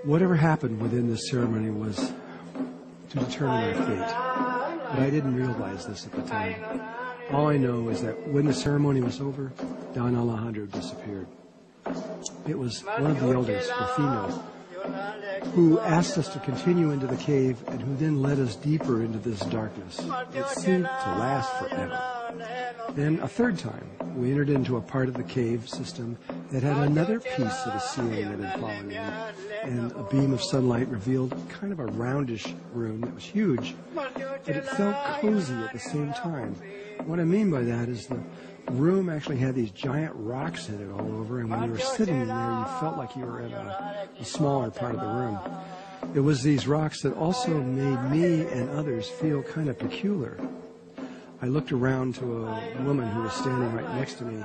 Whatever happened within this ceremony was to determine our fate. But I didn't realize this at the time. All I know is that when the ceremony was over, Don Alejandro disappeared. It was one of the elders, Rufino, who asked us to continue into the cave and who then led us deeper into this darkness. It seemed to last forever. Then a third time, we entered into a part of the cave system that had another piece of the ceiling that had fallen in, and a beam of sunlight revealed kind of a roundish room that was huge, but it felt cozy at the same time. What I mean by that is the room actually had these giant rocks in it all over, and when you were sitting in there, you felt like you were in a smaller part of the room. It was these rocks that also made me and others feel kind of peculiar. I looked around to a woman who was standing right next to me,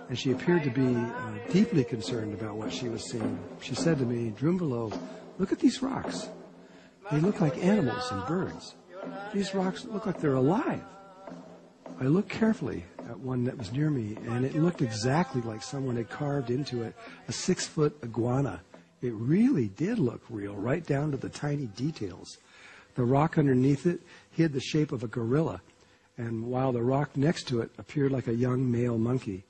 and she appeared to be deeply concerned about what she was seeing. She said to me, "Drunvalo, look at these rocks. They look like animals and birds. These rocks look like they're alive." I looked carefully at one that was near me, and it looked exactly like someone had carved into it a 6-foot iguana. It really did look real, right down to the tiny details. The rock underneath it hid the shape of a gorilla, and while the rock next to it appeared like a young male monkey.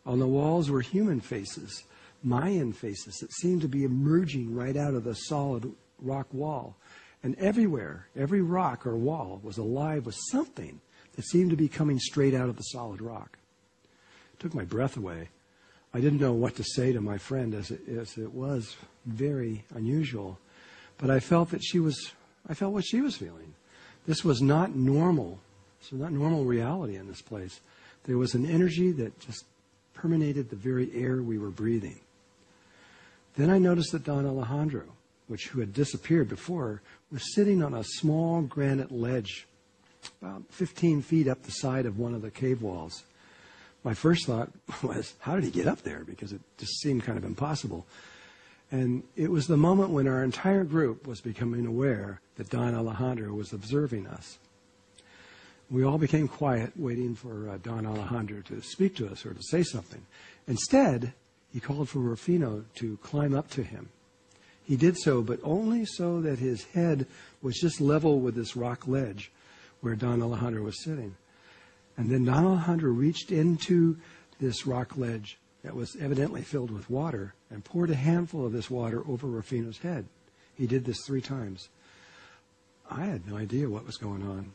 On the walls were human faces, Mayan faces that seemed to be emerging right out of the solid rock wall. And everywhere, every rock or wall was alive with something that seemed to be coming straight out of the solid rock. It took my breath away. I didn't know what to say to my friend as it was very unusual, but I felt what she was feeling. This was not normal. This was not normal reality in this place. There was an energy that just permeated the very air we were breathing. Then I noticed that Don Alejandro, who had disappeared before, was sitting on a small granite ledge about 15 feet up the side of one of the cave walls. My first thought was, how did he get up there? Because it just seemed kind of impossible. And it was the moment when our entire group was becoming aware that Don Alejandro was observing us. We all became quiet, waiting for Don Alejandro to speak to us or to say something. Instead, he called for Rufino to climb up to him. He did so, but only so that his head was just level with this rock ledge where Don Alejandro was sitting. And then Don Alejandro reached into this rock ledge that was evidently filled with water and poured a handful of this water over Rufino's head. He did this 3 times. I had no idea what was going on.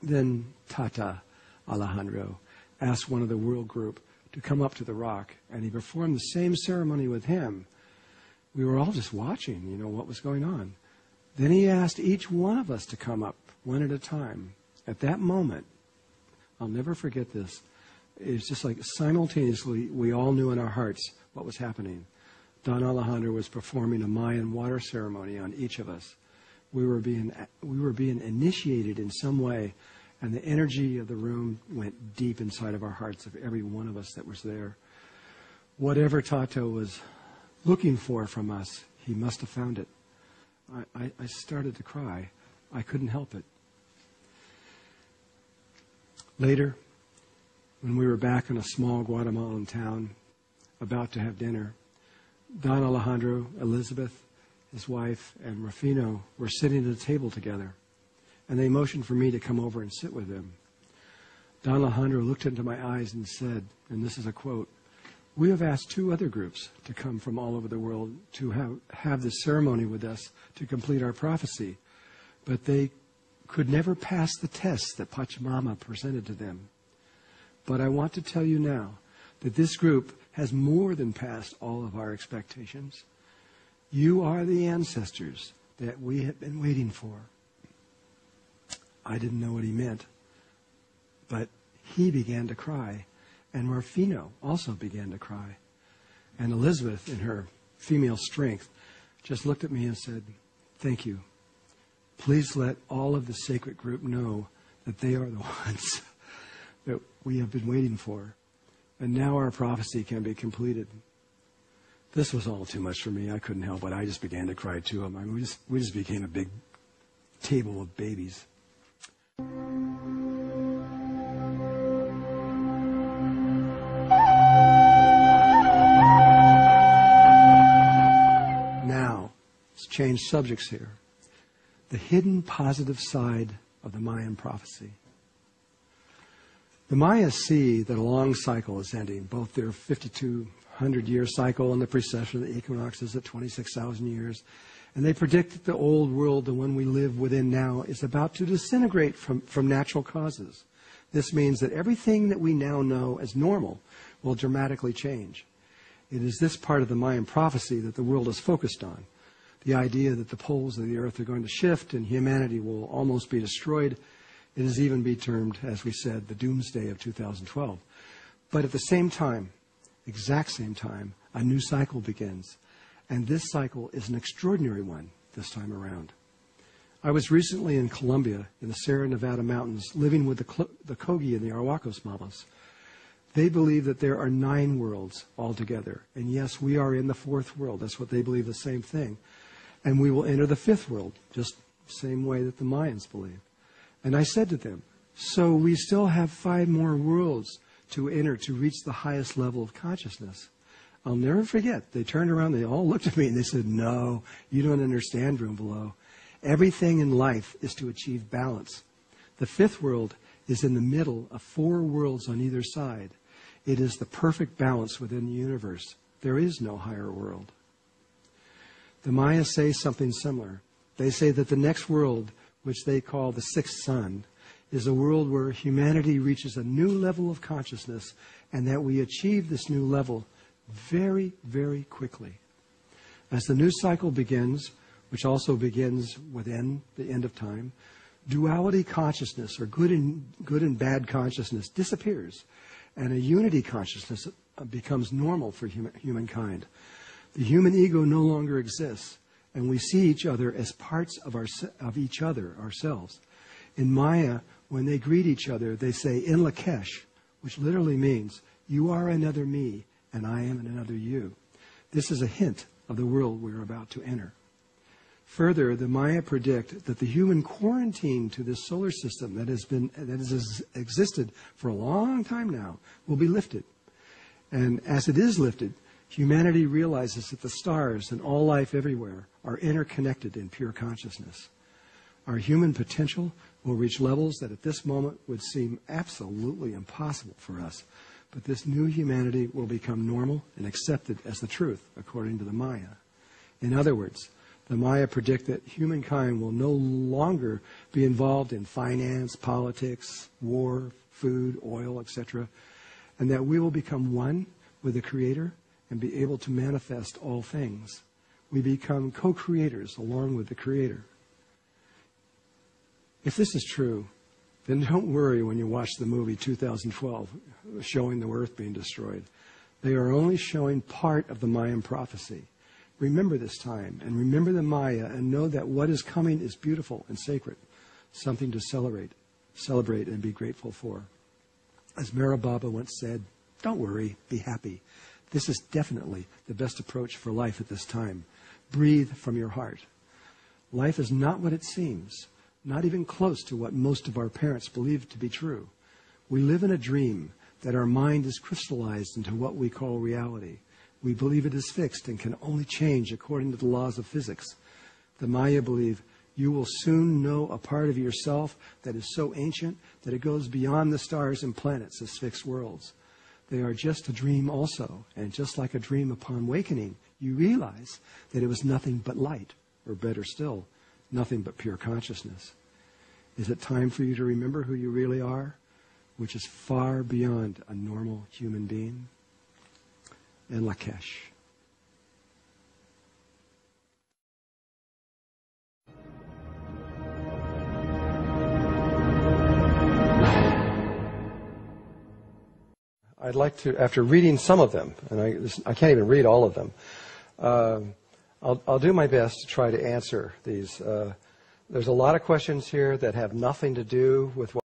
Then Tata Alejandro asked one of the world group to come up to the rock, and he performed the same ceremony with him. We were all just watching, what was going on. Then he asked each one of us to come up, one at a time. At that moment, I'll never forget this. It was just like simultaneously, we all knew in our hearts what was happening. Don Alejandro was performing a Mayan water ceremony on each of us. We were being initiated in some way, and the energy of the room went deep inside of our hearts of every one of us that was there. Whatever Tato was looking for from us, he must have found it. I started to cry. I couldn't help it. Later, when we were back in a small Guatemalan town, about to have dinner, Don Alejandro, Elizabeth, his wife, and Rufino were sitting at a table together, and they motioned for me to come over and sit with them. Don Alejandro looked into my eyes and said, and this is a quote, "We have asked 2 other groups to come from all over the world to have this ceremony with us to complete our prophecy, but they could never pass the tests that Pachamama presented to them. But I want to tell you now that this group has more than passed all of our expectations. You are the ancestors that we have been waiting for." I didn't know what he meant, but he began to cry, and Rufino also began to cry. And Elizabeth, in her female strength, just looked at me and said, "Thank you. Please let all of the sacred group know that they are the ones that we have been waiting for. And now our prophecy can be completed." This was all too much for me. I couldn't help it. I just began to cry too. We just became a big table of babies. Now, change subjects here. The hidden positive side of the Mayan prophecy. The Mayas see that a long cycle is ending, both their 5,200-year cycle and the precession of the equinoxes at 26,000 years. And they predict that the old world, the one we live within now, is about to disintegrate from natural causes. This means that everything that we now know as normal will dramatically change. It is this part of the Mayan prophecy that the world is focused on. The idea that the poles of the earth are going to shift and humanity will almost be destroyed. It has even been termed, as we said, the doomsday of 2012. But at the same time, exact same time, a new cycle begins. And this cycle is an extraordinary one this time around. I was recently in Colombia, in the Sierra Nevada mountains, living with the Kogi and the Arhuacos Mamas. They believe that there are 9 worlds altogether. And yes, we are in the 4th world. That's what they believe, the same thing. And we will enter the 5th world, just the same way that the Mayans believe. And I said to them, so we still have 5 more worlds to enter to reach the highest level of consciousness. I'll never forget. They turned around, they all looked at me, and they said, no, you don't understand, Drunvalo. Everything in life is to achieve balance. The 5th world is in the middle of 4 worlds on either side. It is the perfect balance within the universe. There is no higher world. The Mayas say something similar. They say that the next world, which they call the 6th sun, is a world where humanity reaches a new level of consciousness and that we achieve this new level very, very quickly. As the new cycle begins, which also begins within the end of time, duality consciousness, or good and bad consciousness, disappears, and a unity consciousness becomes normal for humankind. The human ego no longer exists, and we see each other as parts of each other, ourselves. In Maya, when they greet each other, they say, in Lakesh, which literally means, you are another me, and I am another you. This is a hint of the world we're about to enter. Further, the Maya predict that the human quarantine to this solar system that has existed for a long time now will be lifted. And as it is lifted, humanity realizes that the stars and all life everywhere are interconnected in pure consciousness. Our human potential will reach levels that at this moment would seem absolutely impossible for us. But this new humanity will become normal and accepted as the truth, according to the Maya. In other words, the Maya predict that humankind will no longer be involved in finance, politics, war, food, oil, etc., and that we will become one with the Creator and be able to manifest all things. We become co-creators along with the Creator. If this is true, then don't worry when you watch the movie 2012 showing the earth being destroyed. They are only showing part of the Mayan prophecy. Remember this time, and remember the Maya, and know that what is coming is beautiful and sacred, something to celebrate and be grateful for. As Mara Baba once said, don't worry, be happy. This is definitely the best approach for life at this time. Breathe from your heart. Life is not what it seems, not even close to what most of our parents believed to be true. We live in a dream that our mind is crystallized into what we call reality. We believe it is fixed and can only change according to the laws of physics. The Maya believe you will soon know a part of yourself that is so ancient that it goes beyond the stars and planets as fixed worlds. They are just a dream also, and just like a dream upon wakening, you realize that it was nothing but light, or better still, nothing but pure consciousness. Is it time for you to remember who you really are, which is far beyond a normal human being? And Lakesh. I'd like to, after reading some of them, and I can't even read all of them, I'll do my best to try to answer these. There's a lot of questions here that have nothing to do with what